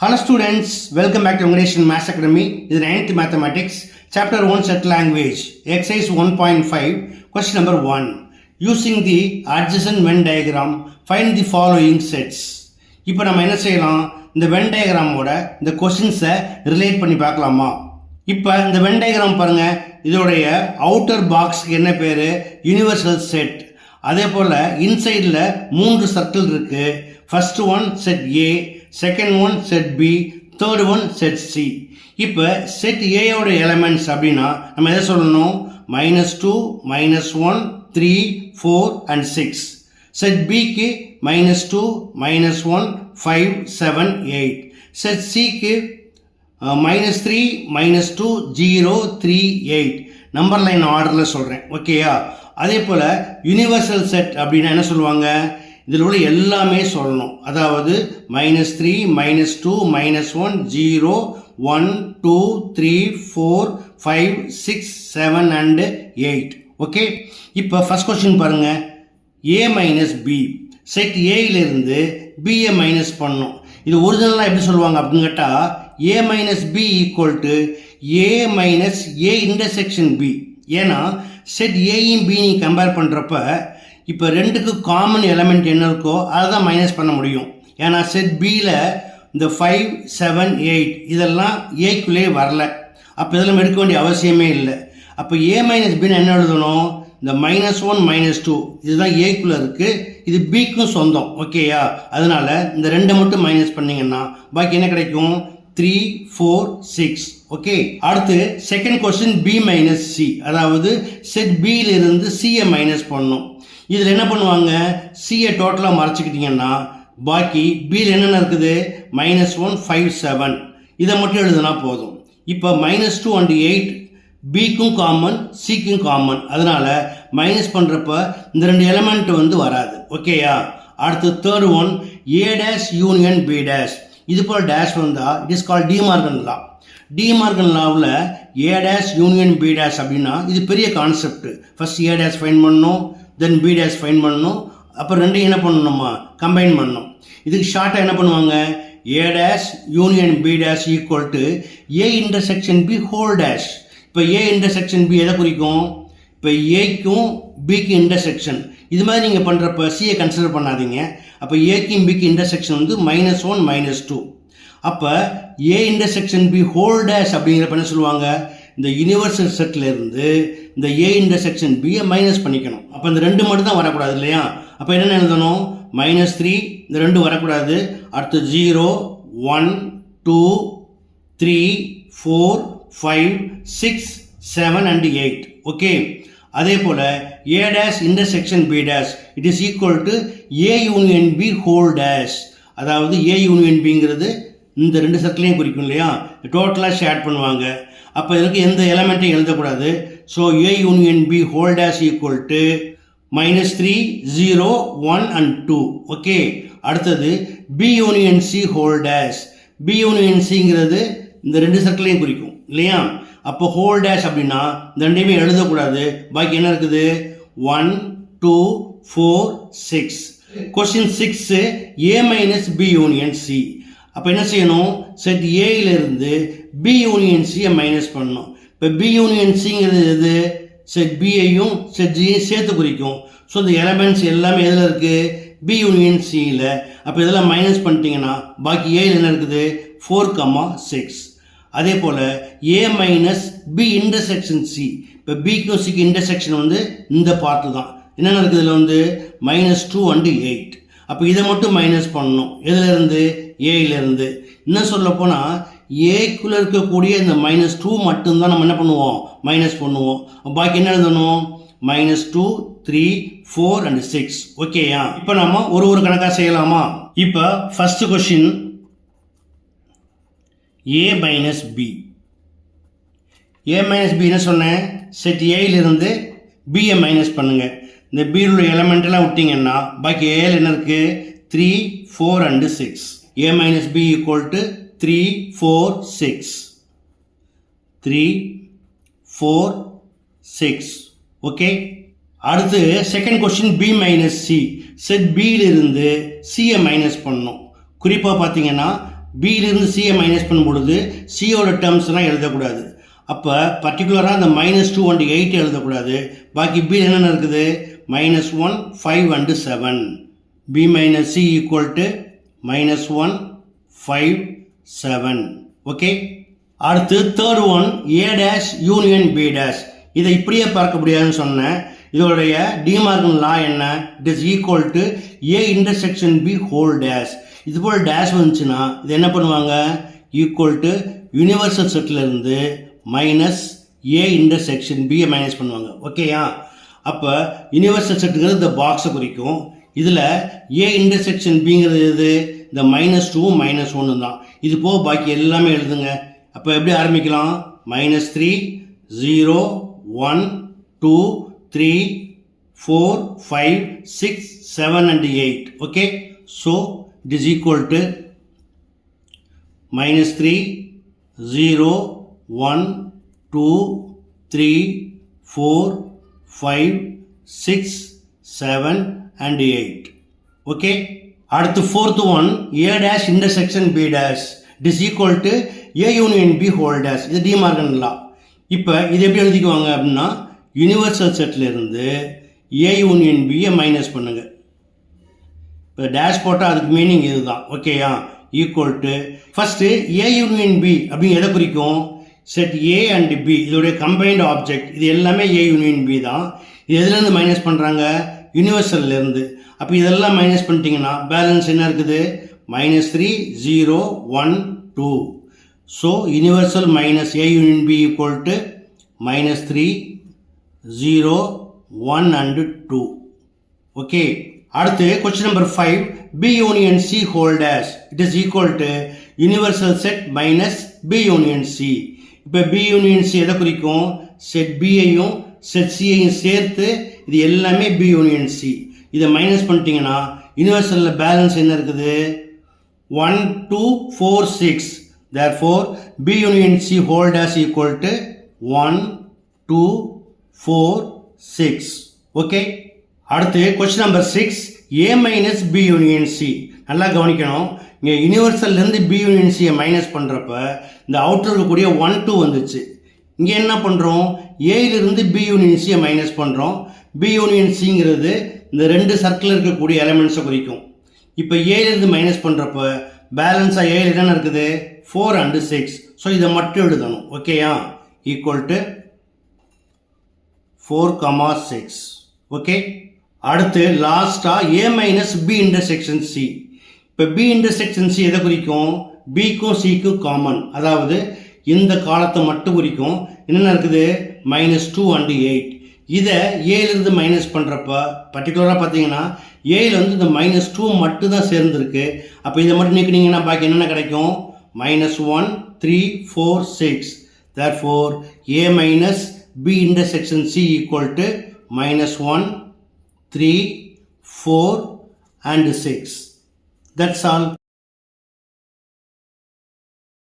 Hello students, welcome back to English Maths Academy. This is 9th Mathematics, Chapter 1 Set Language, Exercise 1.5, Question number 1. Using the adjacent Venn diagram, find the following sets. இப்போ நம்ம என்ன செய்யலாம், இந்த Venn diagramோட இந்த கொஸ்டின்ஸை relate பண்ணி பார்க்கலாமா? இப்போ இந்த Venn diagram பாருங்க, இதோடைய அவுட்டர் பாக்ஸ்க்கு என்ன பேர்? Universal set. அதே போல் இன்சைடில் 3 சர்க்கிள் இருக்கு. First one set A, second one set B, third one set C. இப்போ செட் ஏயோட எலமெண்ட்ஸ் அப்படின்னா நம்ம எதை சொல்லணும்? -2, -1, 3, 4 and 6. செட் பிக்கு -2, -1, 5, 7, 8. செட் சிக்கு -3, -2, 0, 3, 8. நம்பர் லைன் ஆர்டரில் சொல்கிறேன், ஓகேயா? அதே போல் யூனிவர்சல் செட் அப்படின்னா என்ன சொல்லுவாங்க? இதில் உள்ள எல்லாமே சொல்லணும். அதாவது -3, -2, -1, 0, 1, 2, 3, 4, 5, 6, 7 and 8. ஓகே, இப்போ ஃபர்ஸ்ட் கொஸ்டின் பாருங்க. a மைனஸ் பி, செட் ஏயிலிருந்து பிஏ மைனஸ் பண்ணணும். இது ஒரிஜினலாக எப்படி சொல்லுவாங்க அப்படின்னு கேட்டால் a minus B equal to a minus A intersection B. ஏன்னா செட் ஏயும் பி நீ கம்பேர் பண்ணுறப்ப இப்போ ரெண்டுக்கு காமன் எலமெண்ட் என்ன இருக்கோ அதை தான் மைனஸ் பண்ண முடியும். ஏன்னா செட் பியில் இந்த 5, 7, 8 இதெல்லாம் ஏக்குள்ளே வரல. அப்போ இதெல்லாம் எடுக்க வேண்டிய அவசியமே இல்லை. அப்போ ஏ மைனஸ் பின்னு என்ன எழுதணும்? இந்த -1, -2 இதுதான் ஏக்குள்ளே இருக்குது, இது பிக்கும் சொந்தம், ஓகேயா? அதனால இந்த ரெண்டை மட்டும் மைனஸ் பண்ணிங்கன்னா பாக்கி என்ன கிடைக்கும்? 3, 4, 6. ஓகே, அடுத்து second question B minus C. அதாவது செட் பியிலிருந்து சியை மைனஸ் பண்ணணும். இதில் என்ன பண்ணுவாங்க? சியை டோட்டலாக மறைச்சிக்கிட்டிங்கன்னா பாக்கி பியில் என்னென்ன இருக்குது? -1, 5, 7 இதை மட்டும் எழுதுனா போதும். இப்போ -2 and 8 பிக்கும் காமன், சிக்கும் காமன். அதனால மைனஸ் பண்ணுறப்ப இந்த ரெண்டு எலிமெண்ட் வராது, ஓகேயா? அடுத்து third one A dash union B dash. இது போல் டேஷ் வந்தால் it is call De Morgan law. De Morgan லாவில் A dash union B dash அப்படின்னா இது பெரிய concept. First A dash fine பண்ணணும், தென் பி டேஷ் ஃபைன் பண்ணணும், அப்புறம் ரெண்டையும் என்ன பண்ணணுமா? கம்பைன் பண்ணணும். இதுக்கு ஷார்ட்டாக என்ன பண்ணுவாங்க? A dash union B dash equal to A intersection B whole dash. இப்போ ஏ இன்டர்செக்ஷன் பி எதை குறிக்கும்? இப்போ ஏக்கும் பிக்கு இன்டர்செக்ஷன். இது மாதிரி நீங்கள் பண்ணுறப்ப சியை கன்சிடர் பண்ணாதீங்க. அப்போ ஏக்கும் பிக்கு இன்டர்செக்ஷன் -1, -2. அப்போ A intersection B whole dash அப்படிங்கிறப்ப என்ன சொல்லுவாங்க? இந்த யூனிவர்சல் செட்டில் இருந்து இந்த ஏ இன்டர்செக்ஷன் பியை மைனஸ் பண்ணிக்கணும். அப்போ இந்த ரெண்டு மட்டும் தான் வரக்கூடாது இல்லையா? அப்போ என்னென்ன எழுதணும்? -3 இந்த ரெண்டு வரக்கூடாது. அடுத்து 0, 1, 2, 3, 4, 5, 6, 7 and 8. ஓகே, அதே போல் A dash intersection B dash it is equal to A union B whole dash. அதாவது ஏ யூனியன் பிங்கிறது இந்த ரெண்டு சர்க்கிளையும் குறிக்கும் இல்லையா? டோட்டலாக ஷேர் பண்ணுவாங்க. அப்போ இதுக்கு எந்த எலமெண்ட்டையும் எழுதக்கூடாது. So A union B whole dash equal to -3, 0, 1 and 2. Okay, அடுத்தது B union C whole dash. B union சிங்கிறது இந்த ரெண்டு சர்க்கிளையும் குறிக்கும் இல்லையா? அப்போ ஹோல் டேஷ் அப்படின்னா இந்த ரெண்டையுமே எழுதக்கூடாது. பாக்கி என்ன இருக்குது? 1, 2, 4, 6. Question 6 A minus B union C. அப்போ என்ன செய்யணும்? செட் ஏயிலிருந்து பி யூனியன் சியை மைனஸ் பண்ணணும். இப்போ பி யூனியன் சிங்கிறது எது? செட் பியையும் செட் ஜியையும் சேர்த்து குறிக்கும். ஸோ இந்த எலமெண்ட்ஸ் எல்லாமே எதில் இருக்குது? பி யூனியன் சியில். அப்போ இதெல்லாம் மைனஸ் பண்ணிட்டீங்கன்னா பாக்கி ஏயில் என்ன இருக்குது? 4, 6. அதே போல் ஏ மைனஸ் பி இன்டர்செக்ஷன் சி. இப்போ பிக்கும் சிக்கு இன்டர்செக்ஷன் இந்த பார்ட்டு தான். என்னென்ன இருக்குது? இதில் -2 and 8. அப்போ இதை மட்டும் மைனஸ் பண்ணணும். எதுலேருந்து? ஏயிலேருந்து. இன்னும் சொல்ல போனால் ஏக்குள்ளே இருக்கக்கூடிய இந்த -2 மட்டும்தான் நம்ம என்ன பண்ணுவோம்? மைனஸ் பண்ணுவோம். பாக்கி என்ன எழுதணும்? -2, 3, 4 and 6. ஓகேயா? இப்போ நம்ம ஒரு கணக்காக செய்யலாமா? இப்போ first question A minus B. A minus B என்ன சொன்னேன்? செட் ஏயிலிருந்து பியை மைனஸ் பண்ணுங்க. இந்த பியில் உள்ள எலமெண்ட்டெல்லாம் விட்டிங்கன்னா பாக்கி ஏயில் என்ன இருக்குது? 3, 4 and 6. A minus B equal to 3, 4, 6. 3, 4, 6. Okay, அடுத்து second question B minus C. Set பியிலிருந்து சியை மைனஸ் பண்ணணும். குறிப்பாக பார்த்தீங்கன்னா பியிலிருந்து சியை மைனஸ் பண்ணும் பொழுது சியோட டேர்ம்ஸ்லாம் எழுதக்கூடாது. அப்போ பர்டிகுலராக அந்த -2 and 8 எழுதக்கூடாது. பாக்கி பியில் என்னென்ன இருக்குது, -1, 5 and 7. b minus c equal to -1, 5, 7. Okay. அடுத்து third one a dash union b dash. இதை இப்படியே பார்க்க முடியாதுன்னு சொன்னேன். இதோடைய டிமார்கன் லா என்ன, it is equal to a intersection b whole dash. இது போல் டேஷ் வந்துச்சுன்னா இது என்ன பண்ணுவாங்க, ஈக்குவல் டு யூனிவர்சல் செட்டில் இருந்து minus a intersection b minus பண்ணுவாங்க. ஓகேயா. அப்போ யூனிவர்சல் செட்டுங்கிறது இந்த பாக்ஸை குறிக்கும். இதில் a இன்டர்செக்ஷன் பிங்கிறது எது, இந்த -2 -1 தான். இது போக பாக்கி எல்லாமே எழுதுங்க. அப்போ எப்படி ஆரம்பிக்கலாம், -3, 0, 1, 2, 3, 4, 5, 6, 7 and 8. Okay, so it is equal to -3, 0, 1, 2, 3, 4, 5, 6, 7 and 8. Okay, அடுத்து fourth one a dash intersection b dash, it is equal to a union b whole dash. இது டிமார்கன் லா. இப்போ இது எப்படி எழுதிக்குவாங்க அப்படின்னா, யூனிவர்சல் செட்டில் இருந்து a யூனியன் பியை மைனஸ் பண்ணுங்க. இப்போ டேஷ் போட்டால் அதுக்கு மீனிங் இதுதான். ஓகேயா. Equal to first a union b அப்படின்னு எதை குறிக்கும், செட் a அண்ட் b இதோடைய கம்பைன்டு ஆப்ஜெக்ட். இது எல்லாமே a யூனியன் b தான். இது எதுலேருந்து மைனஸ் பண்ணுறாங்க, யூனிவர்சல்லேருந்து. அப்போ இதெல்லாம் மைனஸ் பண்ணிட்டீங்கன்னா பேலன்ஸ் என்ன இருக்குது, -3, 0, 1, 2. So universal minus a union b equal to -3, 0, 1 and 2. Okay. அடுத்து question number 5 b union c whole dash, it is equal to universal set minus b union c. இப்போ b யூனியன் c எதை குறிக்கும், set பியையும் set சியையும் சேர்த்து இது எல்லாமே b union c. இதை minus பண்ணிட்டீங்கன்னா யூனிவர்சலில் balance என்ன இருக்குது, 1, 2, 4, 6. therefore b union c whole dash equal to 1, 2, 4, 6. okay. அடுத்து question number 6 a minus b union c. நல்லா கவனிக்கணும், இங்கே யூனிவர்சல்லேருந்து b யூனியன் சியை மைனஸ் பண்ணுறப்ப இந்த அவுட்டர் இருக்கக்கூடிய 1, 2 வந்துச்சு. இங்கே என்ன பண்ணுறோம், ஏயிலிருந்து b யூனியன் சியை மைனஸ் பண்ணுறோம். b யூனியன் சிங்கிறது இந்த ரெண்டு சர்க்கிள் இருக்கக்கூடிய எலமெண்ட்ஸை குறிக்கும். இப்போ ஏயிலிருந்து மைனஸ் பண்ணுறப்ப பேலன்ஸாக ஏயில் என்ன இருக்குது, 4 and 6. ஸோ இதை மட்டும் எழுதணும். ஓகேயா. Equal to 4, 6. ஓகே. அடுத்து லாஸ்ட்டாக a minus b intersection c. இப்போ b இன்டர்செக்ஷன் c எதை குறிக்கும், பிக்கும் சிக்கும் காமன், அதாவது இந்த காலத்தை மட்டும் குறிக்கும். என்னென்ன இருக்குது, -2 and 8. இதை ஏலிருந்து மைனஸ் பண்ணுறப்ப பர்டிகுலராக பார்த்தீங்கன்னா ஏயில் வந்து இந்த -2 மட்டும் தான் சேர்ந்துருக்கு. அப்போ இதை மட்டும் நீக்கினீங்கன்னா பாக்கி என்னென்ன கிடைக்கும், -1, 3, 4, 6. therefore a minus b intersection c equal to -1, 3, 4 and 6. That's all.